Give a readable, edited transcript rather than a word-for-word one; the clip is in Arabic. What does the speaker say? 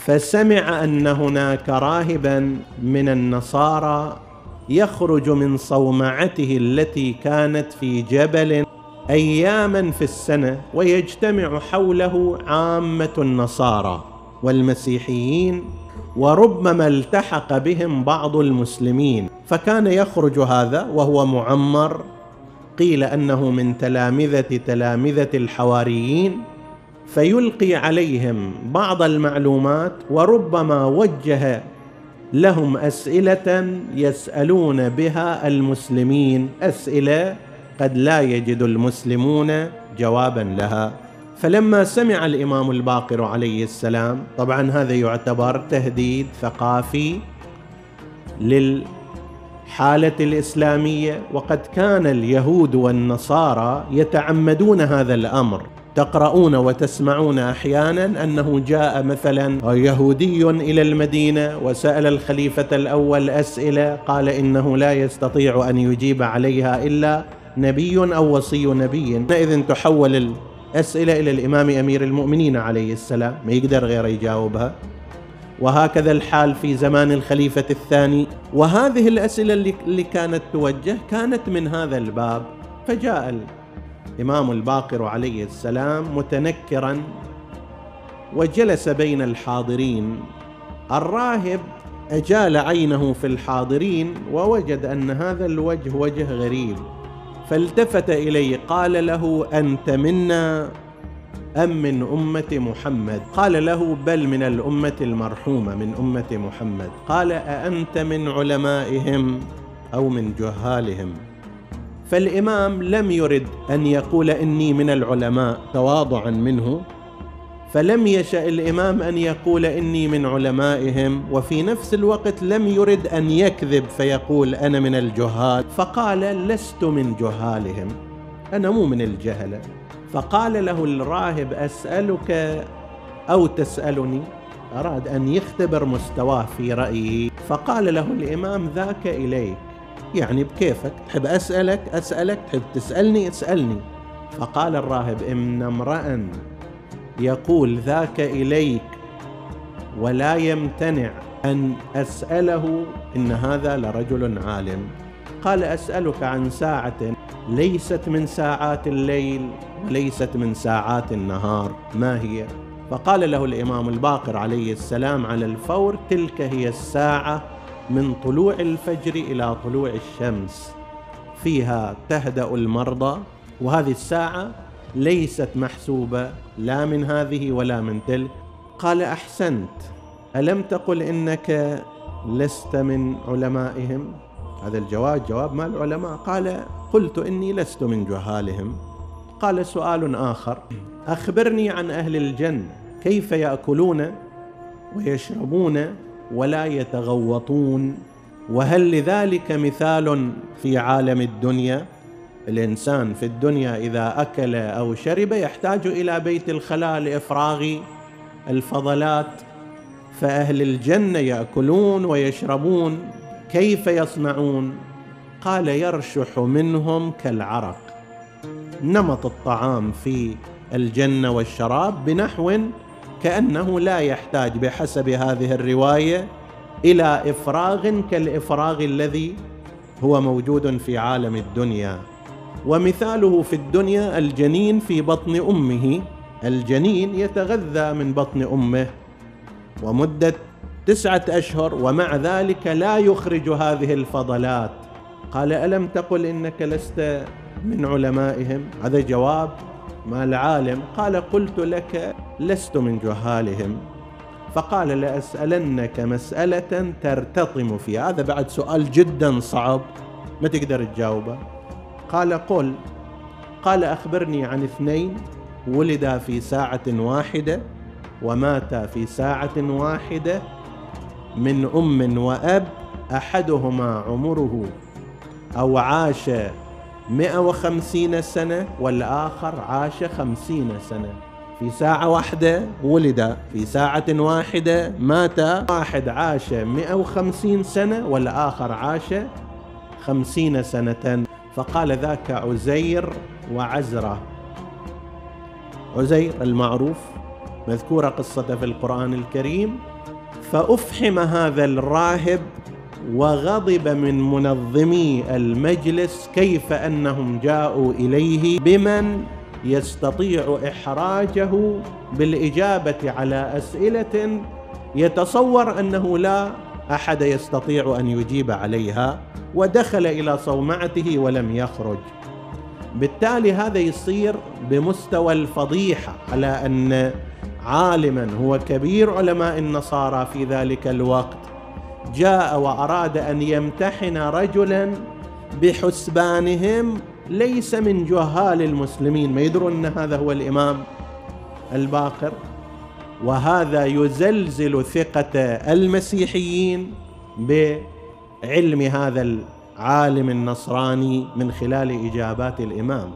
فسمع أن هناك راهبا من النصارى يخرج من صومعته التي كانت في جبل أياما في السنة، ويجتمع حوله عامة النصارى والمسيحيين، وربما التحق بهم بعض المسلمين. فكان يخرج هذا وهو معمر، قيل أنه من تلامذة الحواريين، فيلقي عليهم بعض المعلومات، وربما وجه لهم أسئلة يسألون بها المسلمين، أسئلة قد لا يجد المسلمون جوابا لها. فلما سمع الإمام الباقر عليه السلام، طبعا هذا يعتبر تهديد ثقافي للحالة الإسلامية، وقد كان اليهود والنصارى يتعمدون هذا الأمر. تقرؤون وتسمعون أحيانا أنه جاء مثلا يهودي إلى المدينة وسأل الخليفة الأول أسئلة، قال إنه لا يستطيع أن يجيب عليها إلا نبي أو وصي نبي، إذن تحول الأسئلة إلى الإمام أمير المؤمنين عليه السلام، ما يقدر غير يجاوبها. وهكذا الحال في زمان الخليفة الثاني. وهذه الأسئلة اللي كانت توجه كانت من هذا الباب. فجاء الإمام الباقر عليه السلام متنكرا وجلس بين الحاضرين. الراهب أجال عينه في الحاضرين ووجد أن هذا الوجه وجه غريب، فالتفت إليه قال له: أنت منا أم من أمة محمد؟ قال له: بل من الأمة المرحومة، من أمة محمد. قال: أأنت من علمائهم أو من جهالهم؟ فالإمام لم يرد أن يقول إني من العلماء تواضعا منه، فلم يشأ الإمام أن يقول إني من علمائهم، وفي نفس الوقت لم يرد أن يكذب فيقول أنا من الجهال، فقال: لست من جهالهم، أنا مو من الجهلة. فقال له الراهب: أسألك أو تسألني؟ أراد أن يختبر مستواه في رأيه. فقال له الإمام: ذاك إليك، يعني بكيفك، تحب أسألك، تحب تسألني اسألني. فقال الراهب: إن امرأ يقول ذاك إليك ولا يمتنع أن أسأله، إن هذا لرجل عالم. قال: أسألك عن ساعة ليست من ساعات الليل وليست من ساعات النهار، ما هي؟ فقال له الإمام الباقر عليه السلام على الفور: تلك هي الساعة من طلوع الفجر إلى طلوع الشمس، فيها تهدأ المرضى، وهذه الساعة ليست محسوبة لا من هذه ولا من تلك. قال: أحسنت، ألم تقل إنك لست من علمائهم؟ هذا الجواب جواب مال العلماء. قال: قلت إني لست من جهالهم. قال: سؤال آخر، أخبرني عن أهل الجنة، كيف يأكلون ويشربون ولا يتغوطون؟ وهل لذلك مثال في عالم الدنيا؟ الإنسان في الدنيا إذا أكل أو شرب يحتاج إلى بيت الخلاء لإفراغ الفضلات، فأهل الجنة يأكلون ويشربون، كيف يصنعون؟ قال: يرشح منهم كالعرق. نمط الطعام في الجنة والشراب بنحو كأنه لا يحتاج بحسب هذه الرواية إلى إفراغ كالإفراغ الذي هو موجود في عالم الدنيا. ومثاله في الدنيا الجنين في بطن أمه، الجنين يتغذى من بطن أمه ومدة 9 أشهر، ومع ذلك لا يخرج هذه الفضلات. قال: ألم تقل إنك لست من علمائهم؟ هذا جواب ما العالم. قال: قلت لك لست من جهالهم. فقال: لأسألنك مسألة ترتطم فيها. هذا بعد سؤال جدا صعب ما تقدر تجاوبه. قال: قل. قال: أخبرني عن 2 ولدا في ساعة واحدة وماتا في ساعة واحدة، من أم وأب، أحدهما عمره أو عاش 150 سنة والآخر عاش 50 سنة. في ساعة واحدة ولد، في ساعة واحدة مات. واحد عاش 150 سنة والآخر عاش 50 سنة. فقال: ذاك عزير وعزرة. عزير المعروف مذكورة قصته في القرآن الكريم، فأفحم هذا الراهب وغضب من منظمي المجلس كيف أنهم جاءوا إليه بمن يستطيع إحراجه بالإجابة على أسئلة يتصور أنه لا أحد يستطيع أن يجيب عليها، ودخل إلى صومعته ولم يخرج. بالتالي هذا يصير بمستوى الفضيحة، على أن عالما هو كبير علماء النصارى في ذلك الوقت جاء وأراد أن يمتحن رجلا بحسبانهم ليس من جهال المسلمين، ما يدرون أن هذا هو الإمام الباقر، وهذا يزلزل ثقة المسيحيين بعلم هذا العالم النصراني من خلال إجابات الإمام.